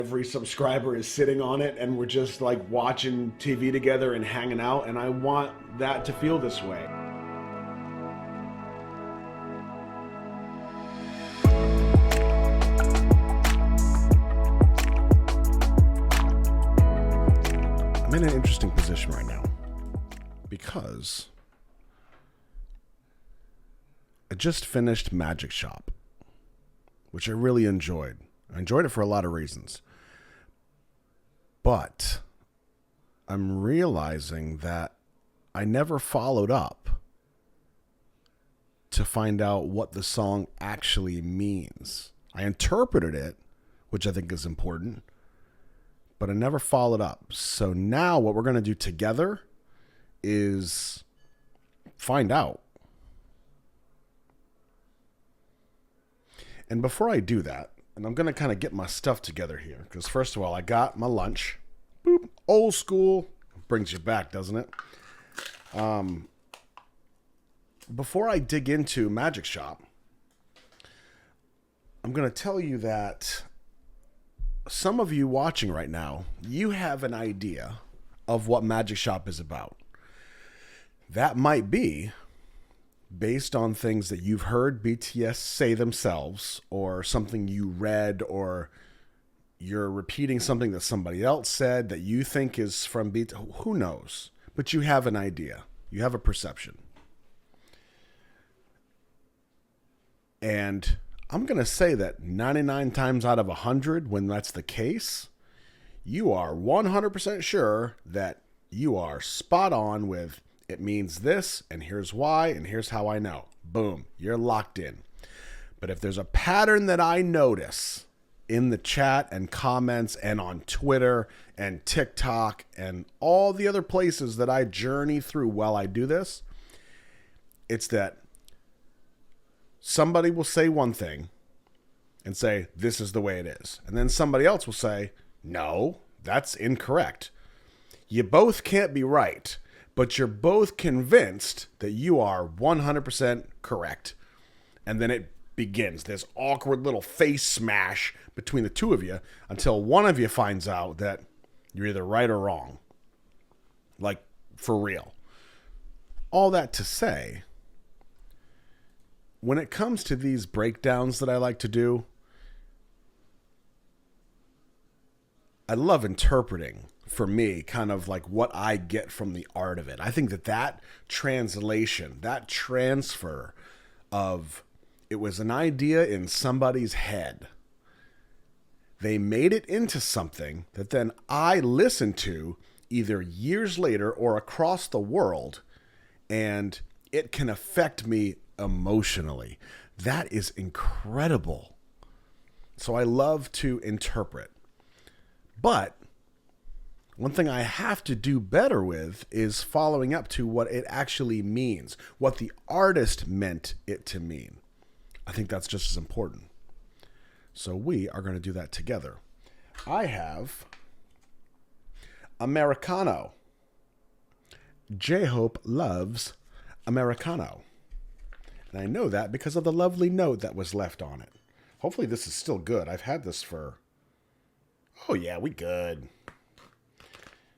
Every subscriber is sitting on it and we're just like watching TV together and hanging out, and I want that to feel this way. I'm in an interesting position right now because I just finished Magic Shop, which I really enjoyed. I enjoyed it for a lot of reasons. But I'm realizing that I never followed up to find out what the song actually means. I interpreted it, which I think is important, but I never followed up. So now what we're going to do together is find out. And before I do that, and I'm going to kind of get my stuff together here, because first of all, I got my lunch. Boop, old school. Brings you back, doesn't it? Before I dig into Magic Shop, I'm going to tell you that some of you watching right now, you have an idea of what Magic Shop is about. That might be based on things that you've heard BTS say themselves, or something you read, or you're repeating something that somebody else said that you think is from BTS. Who knows? But you have an idea. You have a perception. And I'm going to say that 99 times out of 100, when that's the case, you are 100% sure that you are spot on with it means this, and here's why, and here's how I know. Boom, you're locked in. But if there's a pattern that I notice in the chat and comments and on Twitter and TikTok and all the other places that I journey through while I do this, it's that somebody will say one thing and say, this is the way it is. And then somebody else will say, no, that's incorrect. You both can't be right, but you're both convinced that you are 100% correct. And then it begins this awkward little face smash between the two of you until one of you finds out that you're either right or wrong. Like, for real. All that to say, when it comes to these breakdowns that I like to do, I love interpreting, for me, kind of like what I get from the art of it. I think that translation, that transfer of it was an idea in somebody's head. They made it into something that then I listened to either years later or across the world, and it can affect me emotionally. That is incredible. So I love to interpret. But one thing I have to do better with is following up to what it actually means, what the artist meant it to mean. I think that's just as important. So we are going to do that together. I have Americano. J-Hope loves Americano. And I know that because of the lovely note that was left on it. Hopefully this is still good. I've had this for... Oh yeah, we good.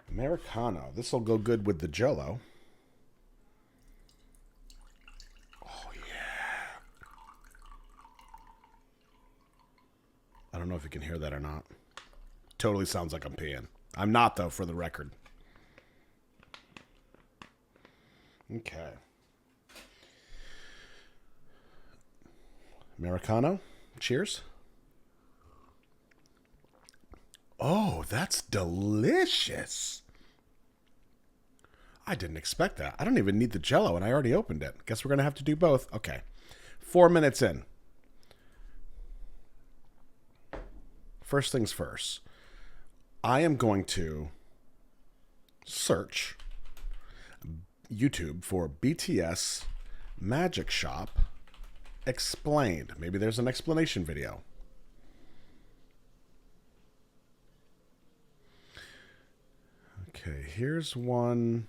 Americano. This will go good with the Jell-O. Oh yeah. I don't know if you can hear that or not. Totally sounds like I'm peeing. I'm not, though, for the record. Okay. Americano. Cheers. Oh, that's delicious. I didn't expect that. I don't even need the Jell-O, and I already opened it. Guess we're going to have to do both. Okay. 4 minutes in. First things first. I am going to search YouTube for BTS Magic Shop Explained. Maybe there's an explanation video. Okay, here's one.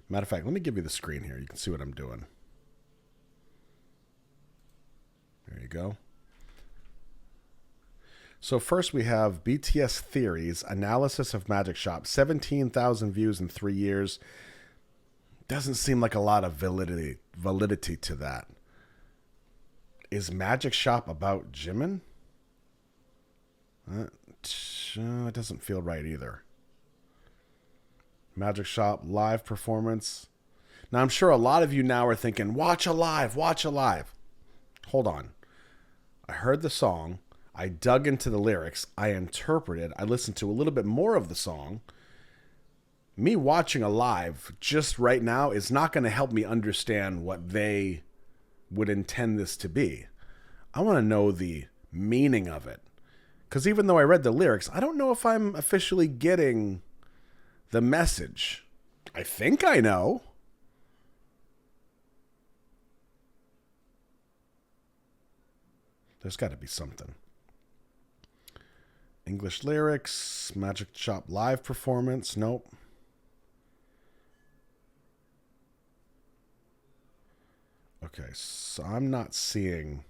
Matter of fact, let me give you the screen here. You can see what I'm doing. There you go. So first we have BTS Theories, Analysis of Magic Shop, 17,000 views in 3 years. Doesn't seem like a lot of validity to that. Is Magic Shop about Jimin? It doesn't feel right either. Magic Shop live performance. Now I'm sure a lot of you now are thinking, watch Alive, watch Alive. Hold on. I heard the song. I dug into the lyrics. I interpreted. I listened to a little bit more of the song. Me watching Alive just right now is not going to help me understand what they would intend this to be. I want to know the meaning of it. Because even though I read the lyrics, I don't know if I'm officially getting the message. I think I know. There's got to be something. English lyrics, Magic Shop live performance. Nope. Okay, so I'm not seeing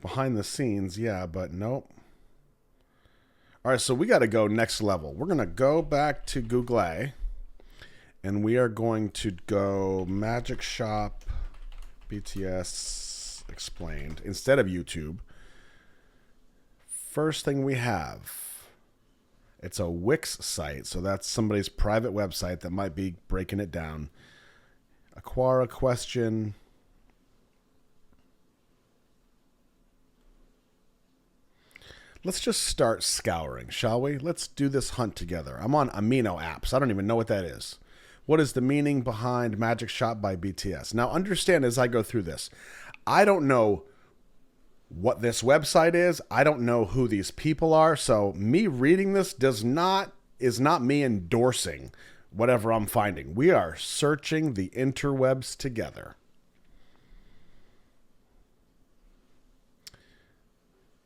behind the scenes, yeah, but nope. All right, so we got to go next level. We're going to go back to Google, and we are going to go Magic Shop BTS Explained instead of YouTube. First thing we have, it's a Wix site, so that's somebody's private website that might be breaking it down. Aquara question. Let's just start scouring, shall we? Let's do this hunt together. I'm on Amino apps. I don't even know what that is. What is the meaning behind Magic Shop by BTS? Now, understand as I go through this, I don't know what this website is. I don't know who these people are. So me reading this is not me endorsing whatever I'm finding. We are searching the interwebs together.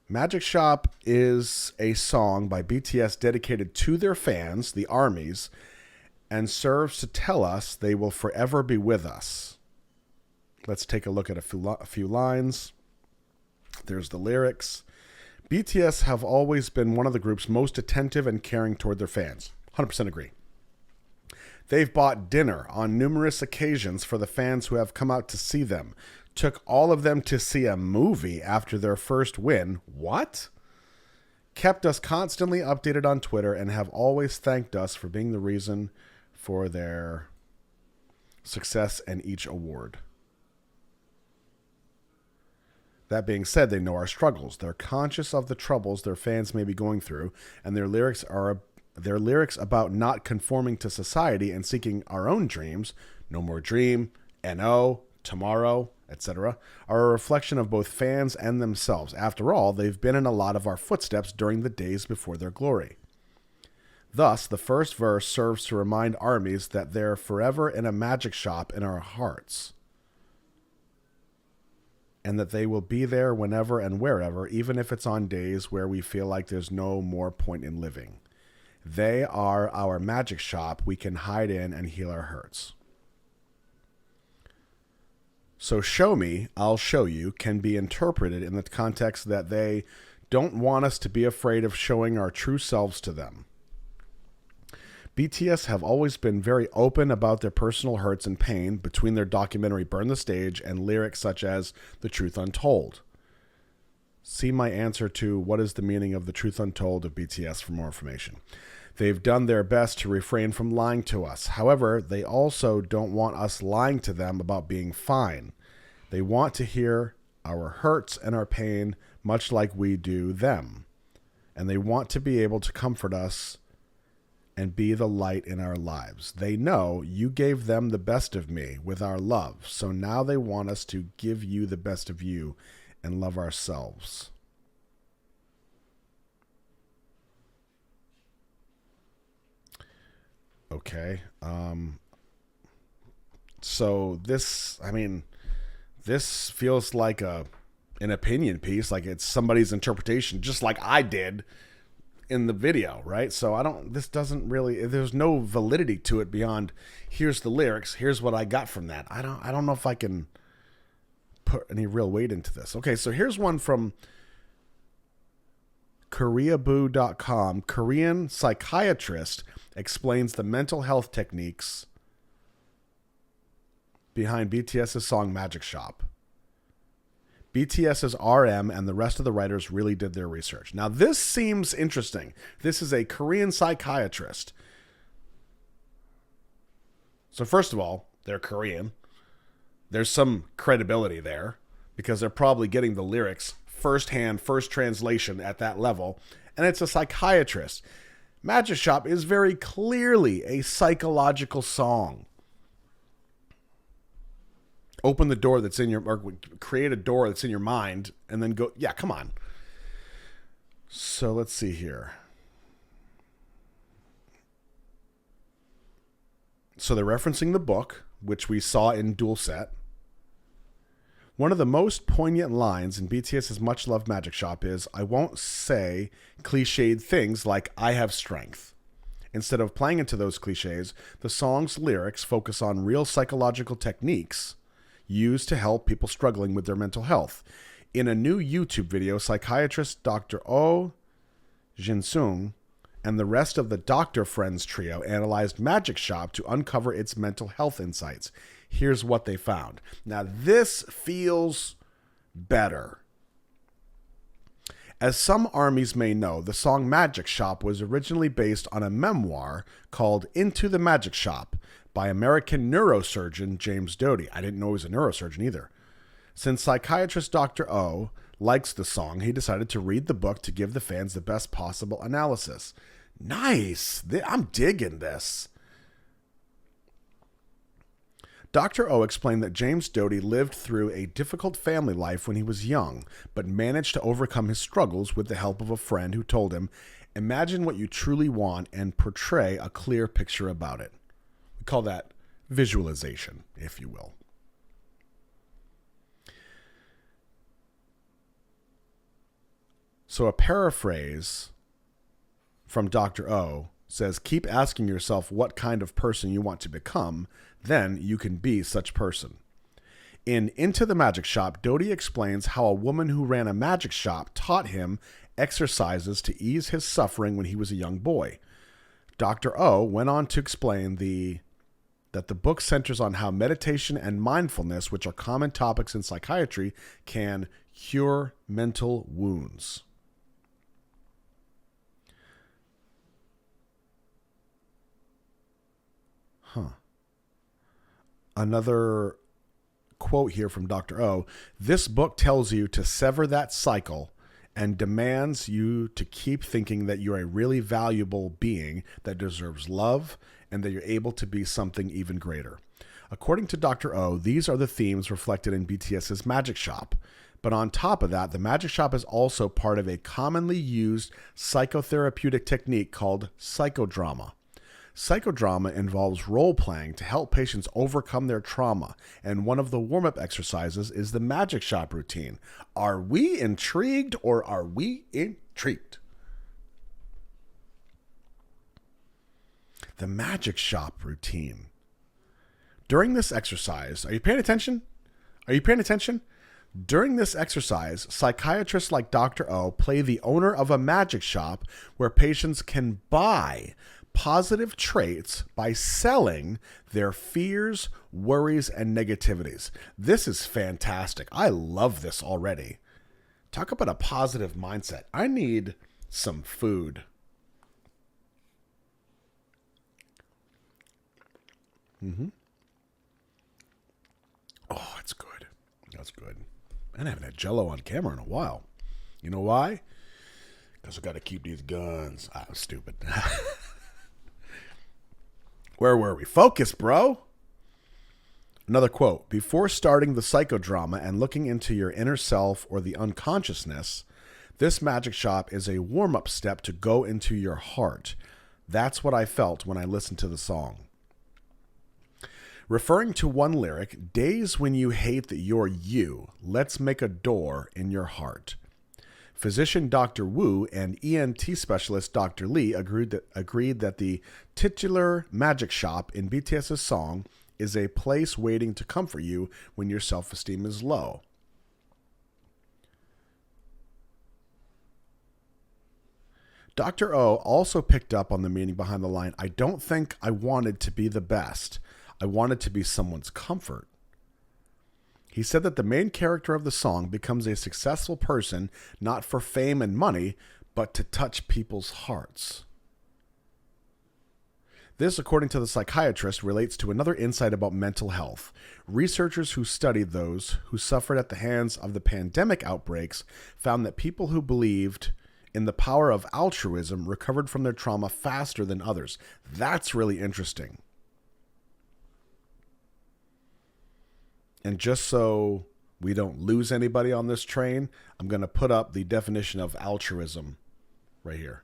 Magic Shop is a song by BTS dedicated to their fans, the ARMYs, and serves to tell us they will forever be with us. Let's take a look at a few lines. There's the lyrics. BTS have always been one of the group's most attentive and caring toward their fans. 100% agree. They've bought dinner on numerous occasions for the fans who have come out to see them. Took all of them to see a movie after their first win. What? Kept us constantly updated on Twitter and have always thanked us for being the reason for their success and each award. That being said, they know our struggles. They're conscious of the troubles their fans may be going through, and their lyrics about not conforming to society and seeking our own dreams, No More Dream, N.O., Tomorrow, etc., are a reflection of both fans and themselves. After all, they've been in a lot of our footsteps during the days before their glory. Thus, the first verse serves to remind ARMYs that they're forever in a magic shop in our hearts, and that they will be there whenever and wherever, even if it's on days where we feel like there's no more point in living. They are our magic shop we can hide in and heal our hurts. So show me, I'll show you can be interpreted in the context that they don't want us to be afraid of showing our true selves to them. BTS have always been very open about their personal hurts and pain between their documentary Burn the Stage and lyrics such as The Truth Untold. See my answer to what is the meaning of The Truth Untold of BTS for more information. They've done their best to refrain from lying to us. However, they also don't want us lying to them about being fine. They want to hear our hurts and our pain much like we do them. And they want to be able to comfort us and be the light in our lives. They know you gave them the best of me with our love, so now they want us to give you the best of you and love ourselves. Okay. So this feels like an opinion piece, like it's somebody's interpretation, just like I did in the video, right? So this doesn't really, there's no validity to it beyond here's the lyrics, here's what I got from that. I don't know if I can put any real weight into this. Okay, so here's one from Koreaboo.com, Korean psychiatrist explains the mental health techniques behind BTS's song Magic Shop. BTS's RM and the rest of the writers really did their research. Now, this seems interesting. This is a Korean psychiatrist. So first of all, they're Korean. There's some credibility there because they're probably getting the lyrics firsthand, first translation at that level. And it's a psychiatrist. Magic Shop is very clearly a psychological song. Open the door that's in your, or create a door that's in your mind and then go, yeah, come on. So let's see here. So they're referencing the book, which we saw in Dual Set. One of the most poignant lines in BTS's much-loved Magic Shop is, I won't say cliched things like, I have strength. Instead of playing into those cliches, the song's lyrics focus on real psychological techniques used to help people struggling with their mental health. In a new YouTube video, psychiatrist Dr. Oh Jin-sung and the rest of the Doctor Friends trio analyzed Magic Shop to uncover its mental health insights. Here's what they found. Now, this feels better. As some armies may know, the song Magic Shop was originally based on a memoir called Into the Magic Shop by American neurosurgeon James Doty. I didn't know he was a neurosurgeon either. Since psychiatrist Dr. O likes the song, he decided to read the book to give the fans the best possible analysis. Nice. I'm digging this. Dr. O explained that James Doty lived through a difficult family life when he was young, but managed to overcome his struggles with the help of a friend who told him, imagine what you truly want and portray a clear picture about it. We call that visualization, if you will. So a paraphrase from Dr. O says, keep asking yourself what kind of person you want to become, then you can be such person. In Into the Magic Shop, Doty explains how a woman who ran a magic shop taught him exercises to ease his suffering when he was a young boy. Dr. O went on to explain that the book centers on how meditation and mindfulness, which are common topics in psychiatry, can cure mental wounds. Another quote here from Dr. O. This book tells you to sever that cycle and demands you to keep thinking that you're a really valuable being that deserves love and that you're able to be something even greater. According to Dr. O, these are the themes reflected in BTS's Magic Shop. But on top of that, the Magic Shop is also part of a commonly used psychotherapeutic technique called psychodrama. Psychodrama involves role-playing to help patients overcome their trauma, and one of the warm-up exercises is the Magic Shop routine. Are we intrigued or are we intrigued? The Magic Shop routine. During this exercise, are you paying attention? Are you paying attention? During this exercise, psychiatrists like Dr. O play the owner of a magic shop where patients can buy positive traits by selling their fears, worries, and negativities. This is fantastic. I love this already. Talk about a positive mindset. I need some food. Oh, it's good. That's good. I haven't had Jell-O on camera in a while. You know why? Because I got to keep these guns. I was stupid. Where were we? Focus, bro. Another quote. Before starting the psychodrama and looking into your inner self or the unconsciousness, this magic shop is a warm-up step to go into your heart. That's what I felt when I listened to the song. Referring to one lyric, days when you hate that you're you, let's make a door in your heart. Physician Dr. Wu and ENT specialist Dr. Lee agreed that the titular magic shop in BTS's song is a place waiting to comfort you when your self-esteem is low. Dr. O also picked up on the meaning behind the line, I don't think I wanted to be the best. I wanted to be someone's comfort. He said that the main character of the song becomes a successful person, not for fame and money, but to touch people's hearts. This, according to the psychiatrist, relates to another insight about mental health. Researchers who studied those who suffered at the hands of the pandemic outbreaks found that people who believed in the power of altruism recovered from their trauma faster than others. That's really interesting. And just so we don't lose anybody on this train, I'm going to put up the definition of altruism right here.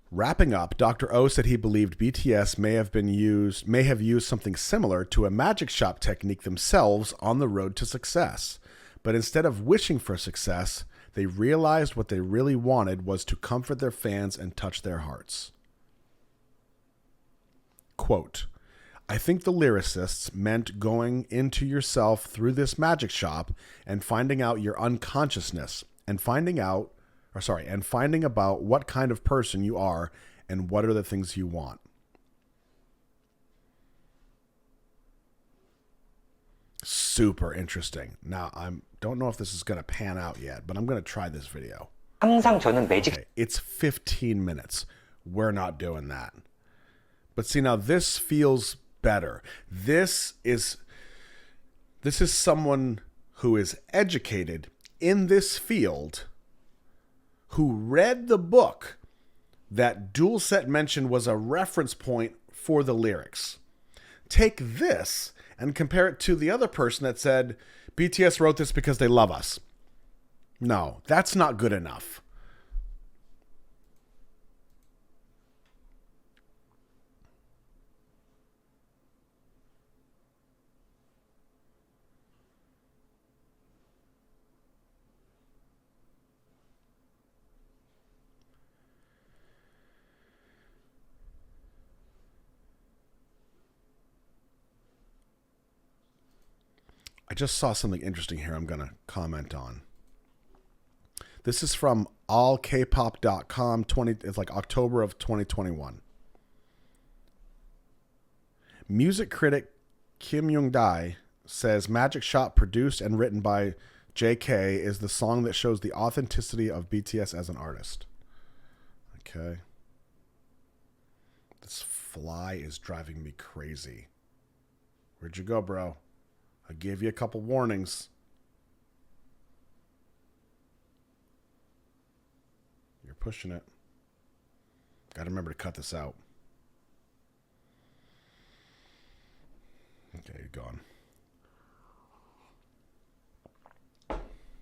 Wrapping up, Dr. O said he believed BTS may have used something similar to a magic shop technique themselves on the road to success. But instead of wishing for success, they realized what they really wanted was to comfort their fans and touch their hearts. Quote, I think the lyricists meant going into yourself through this magic shop and finding out your unconsciousness and finding about what kind of person you are and what are the things you want. Super interesting. Now, I don't know if this is going to pan out yet, but I'm going to try this video. 항상 저는 매직 Okay, it's 15 minutes. We're not doing that. But see, now this feels better. This is someone who is educated in this field, who read the book that Dulcet mentioned was a reference point for the lyrics. Take this and compare it to the other person that said, BTS wrote this because they love us. No, that's not good enough. I just saw something interesting here I'm going to comment on. This is from allkpop.com. It's like October of 2021. Music critic Kim Young-dae says Magic Shop, produced and written by JK, is the song that shows the authenticity of BTS as an artist. Okay. This fly is driving me crazy. Where'd you go, bro? I gave you a couple warnings. You're pushing it. Got to remember to cut this out. Okay, you're gone.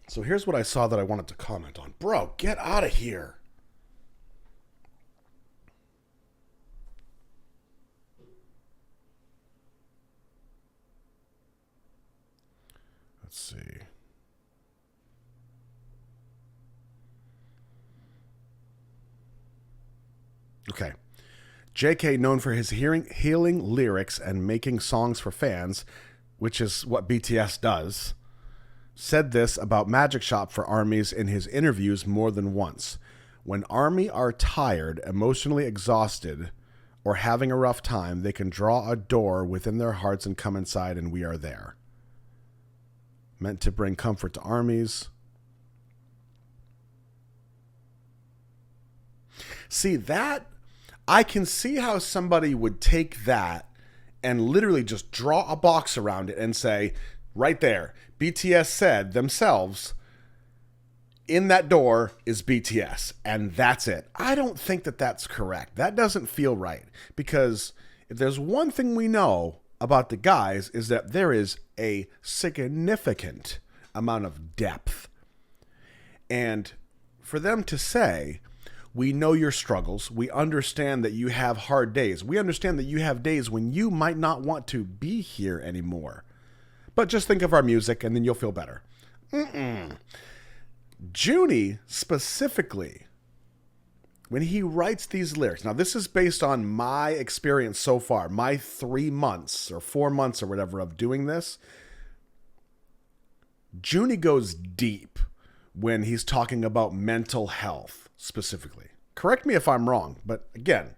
So here's what I saw that I wanted to comment on. Bro, get out of here. Let's see. Okay. JK, known for his healing lyrics and making songs for fans, which is what BTS does, said this about Magic Shop for ARMYs in his interviews more than once. When ARMY are tired, emotionally exhausted, or having a rough time, they can draw a door within their hearts and come inside, and we are there. Meant to bring comfort to ARMYs. See, that, I can see how somebody would take that and literally just draw a box around it and say, right there, BTS said themselves, in that door is BTS, and that's it. I don't think that that's correct. That doesn't feel right, because if there's one thing we know about the guys is that there is a significant amount of depth. And for them to say, we know your struggles, we understand that you have hard days, we understand that you have days when you might not want to be here anymore, but just think of our music and then you'll feel better. Junie specifically, when he writes these lyrics, now this is based on my experience so far, my 3 months or 4 months or whatever of doing this. Junie goes deep when he's talking about mental health specifically. Correct me if I'm wrong, but again,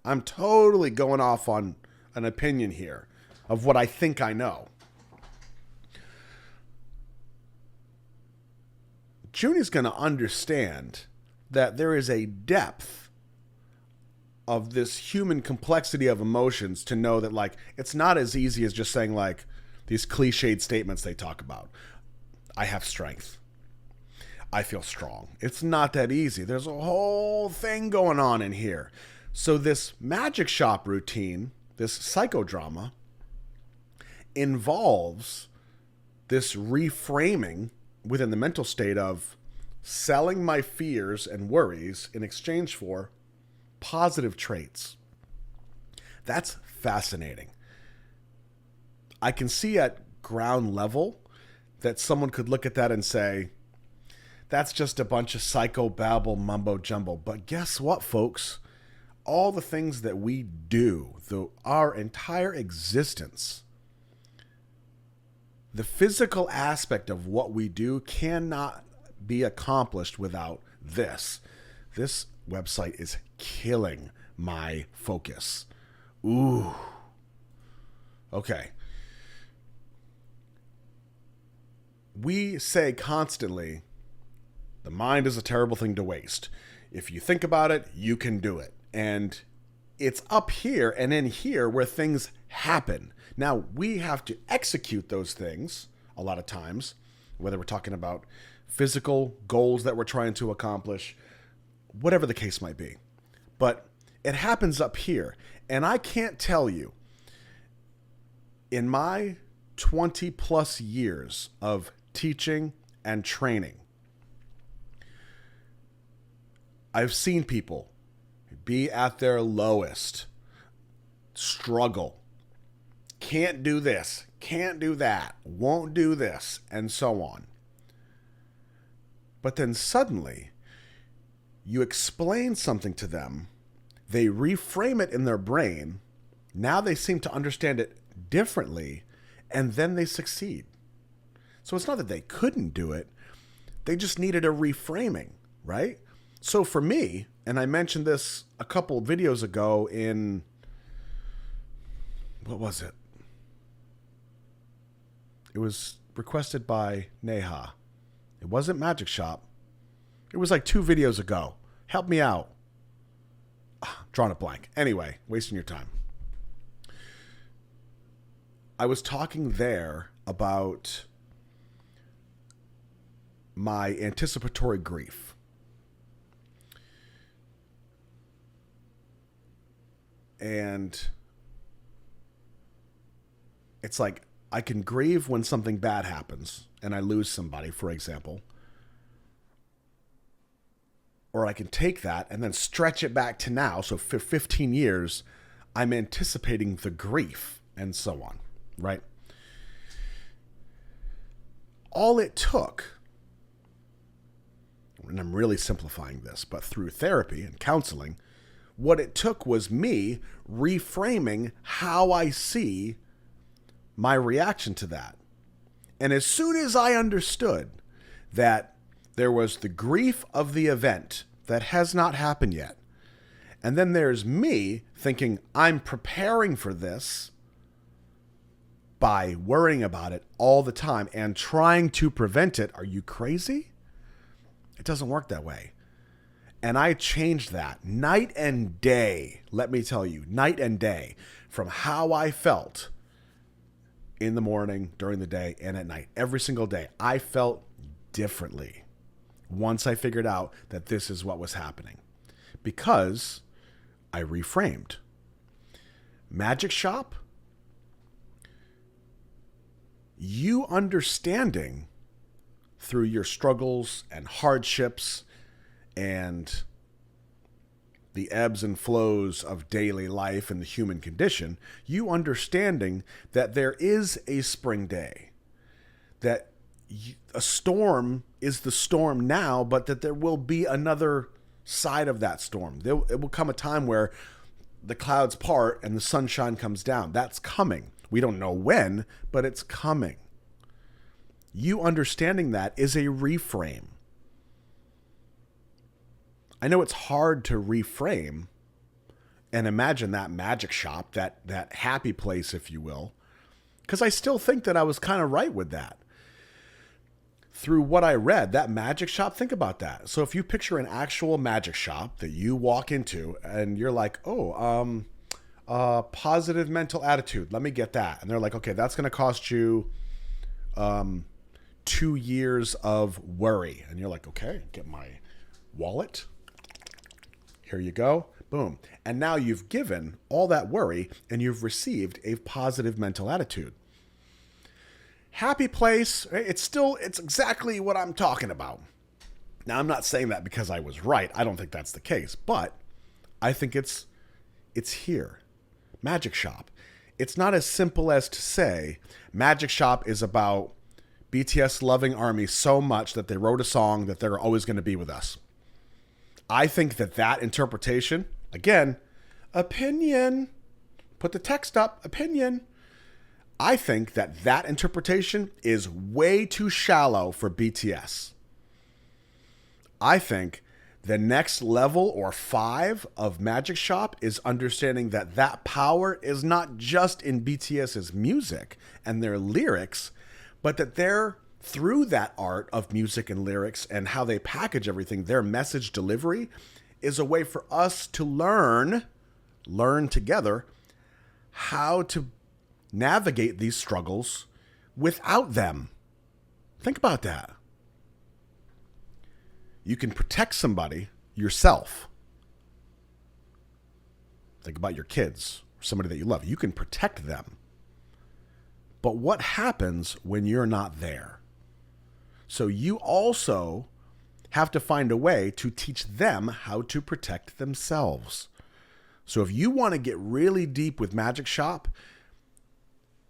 I'm totally going off on an opinion here of what I think I know. Junie's going to understand that there is a depth of this human complexity of emotions to know that, like, it's not as easy as just saying, like, these cliched statements they talk about. I have strength. I feel strong. It's not that easy. There's a whole thing going on in here. So this magic shop routine, this psychodrama, involves this reframing within the mental state of selling my fears and worries in exchange for positive traits. That's fascinating. I can see at ground level that someone could look at that and say, that's just a bunch of psychobabble mumbo jumbo. But guess what, folks? All the things that we do, our entire existence, the physical aspect of what we do cannot be accomplished without this. This website is killing my focus. Ooh. Okay. We say constantly, the mind is a terrible thing to waste. If you think about it, you can do it. And it's up here and in here where things happen. Now, we have to execute those things a lot of times, whether we're talking about physical goals that we're trying to accomplish, whatever the case might be. But it happens up here. And I can't tell you, in my 20 plus years of teaching and training, I've seen people be at their lowest, struggle, can't do this, can't do that, won't do this, and so on. But then suddenly, you explain something to them, they reframe it in their brain, now they seem to understand it differently, and then they succeed. So it's not that they couldn't do it, they just needed a reframing, right? So for me, and I mentioned this a couple videos ago in, what was it? It was requested by Neha. It wasn't Magic Shop. It was like 2 videos ago. Help me out. Drawing a blank. Anyway, wasting your time. I was talking there about my anticipatory grief. And it's like, I can grieve when something bad happens and I lose somebody, for example. Or I can take that and then stretch it back to now. So for 15 years, I'm anticipating the grief and so on, right? All it took, and I'm really simplifying this, but through therapy and counseling, what it took was me reframing how I see my reaction to that. And as soon as I understood that there was the grief of the event that has not happened yet, and then there's me thinking I'm preparing for this by worrying about it all the time and trying to prevent it. Are you crazy? It doesn't work that way. And I changed that night and day. Let me tell you, night and day, from how I felt in the morning, during the day, and at night. Every single day, I felt differently once I figured out that this is what was happening. Because I reframed. Magic Shop, you understanding through your struggles and hardships and the ebbs and flows of daily life and the human condition, you understanding that there is a spring day, that a storm is the storm now, but that there will be another side of that storm. It will come a time where the clouds part and the sunshine comes down. That's coming. We don't know when, but it's coming. You understanding that is a reframe. I know it's hard to reframe and imagine that magic shop, that happy place, if you will, because I still think that I was kind of right with that. Through what I read, that magic shop, think about that. So if you picture an actual magic shop that you walk into and you're like, positive mental attitude, let me get that. And they're like, okay, that's going to cost you 2 years of worry. And you're like, okay, get my wallet. Here you go. Boom. And now you've given all that worry and you've received a positive mental attitude. Happy place, it's exactly what I'm talking about. Now, I'm not saying that because I was right. I don't think that's the case, but I think it's here. Magic Shop. It's not as simple as to say Magic Shop is about BTS loving ARMY so much that they wrote a song that they're always going to be with us. I think that interpretation, again, opinion, put the text up, opinion. I think that interpretation is way too shallow for BTS. I think the next level or 5 of Magic Shop is understanding that power is not just in BTS's music and their lyrics, but that they're, through that art of music and lyrics and how they package everything, their message delivery is a way for us to learn together how to navigate these struggles without them. Think about that. You can protect somebody yourself. Think about your kids, somebody that you love. You can protect them. But what happens when you're not there? So you also have to find a way to teach them how to protect themselves. So if you want to get really deep with Magic Shop,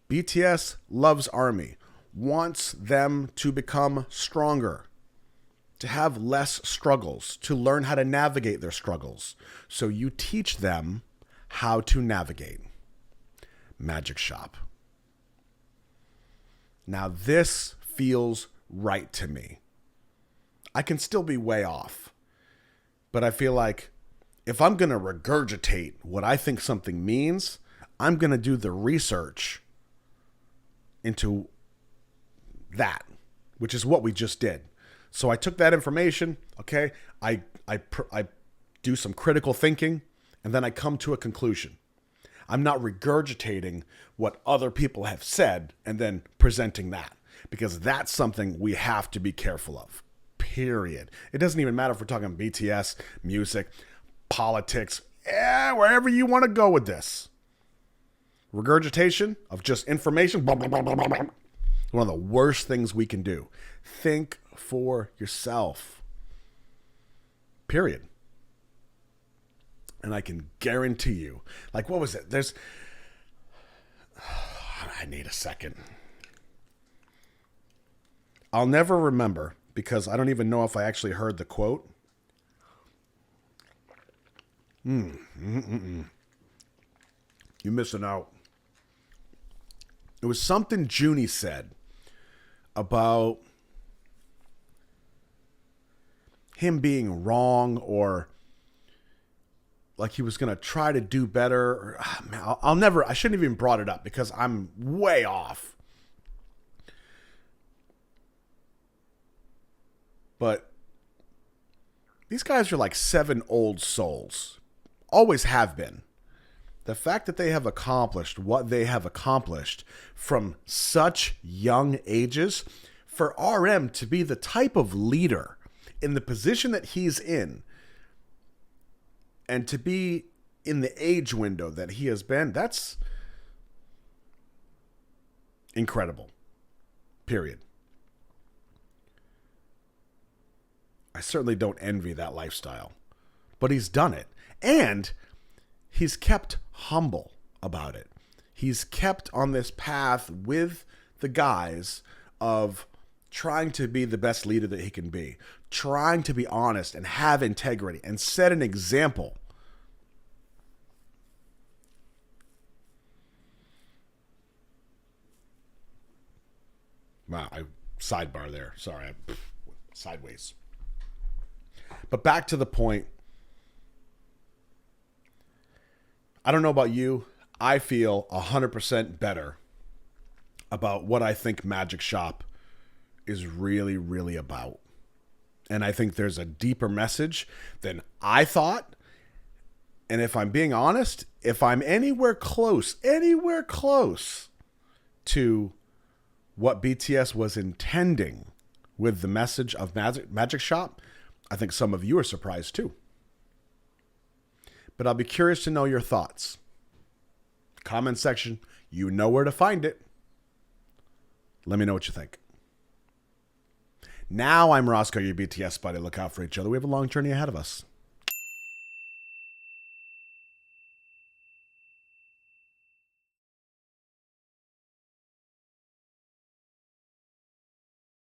BTS loves ARMY, wants them to become stronger, to have less struggles, to learn how to navigate their struggles. So you teach them how to navigate. Magic Shop. Now this feels right to me. I can still be way off, but I feel like if I'm going to regurgitate what I think something means, I'm going to do the research into that, which is what we just did. So I took that information, okay, I do some critical thinking, and then I come to a conclusion. I'm not regurgitating what other people have said and then presenting that, because that's something we have to be careful of, period. It doesn't even matter if we're talking BTS, music, politics, wherever you want to go with this. Regurgitation of just information, blah, blah, blah, blah, blah. One of the worst things we can do. Think for yourself. Period. And I can guarantee you, like, what was it? I need a second. I'll never remember because I don't even know if I actually heard the quote. You're missing out. It was something Junie said about him being wrong, or like he was going to try to do better. I shouldn't have even brought it up because I'm way off. But these guys are like 7 old souls. Always have been. The fact that they have accomplished what they have accomplished from such young ages, for RM to be the type of leader in the position that he's in, and to be in the age window that he has been, that's incredible. Period. I certainly don't envy that lifestyle, but he's done it. And he's kept humble about it. He's kept on this path with the guys of trying to be the best leader that he can be, trying to be honest and have integrity and set an example. Wow, sidebar there. Sorry, sideways. But back to the point. I don't know about you. I feel 100% better about what I think Magic Shop is really, really about. And I think there's a deeper message than I thought. And if I'm being honest, if I'm anywhere close to what BTS was intending with the message of Magic Shop, I think some of you are surprised too. But I'll be curious to know your thoughts. Comment section, you know where to find it. Let me know what you think. Now I'm Roscoe, your BTS buddy. Look out for each other. We have a long journey ahead of us.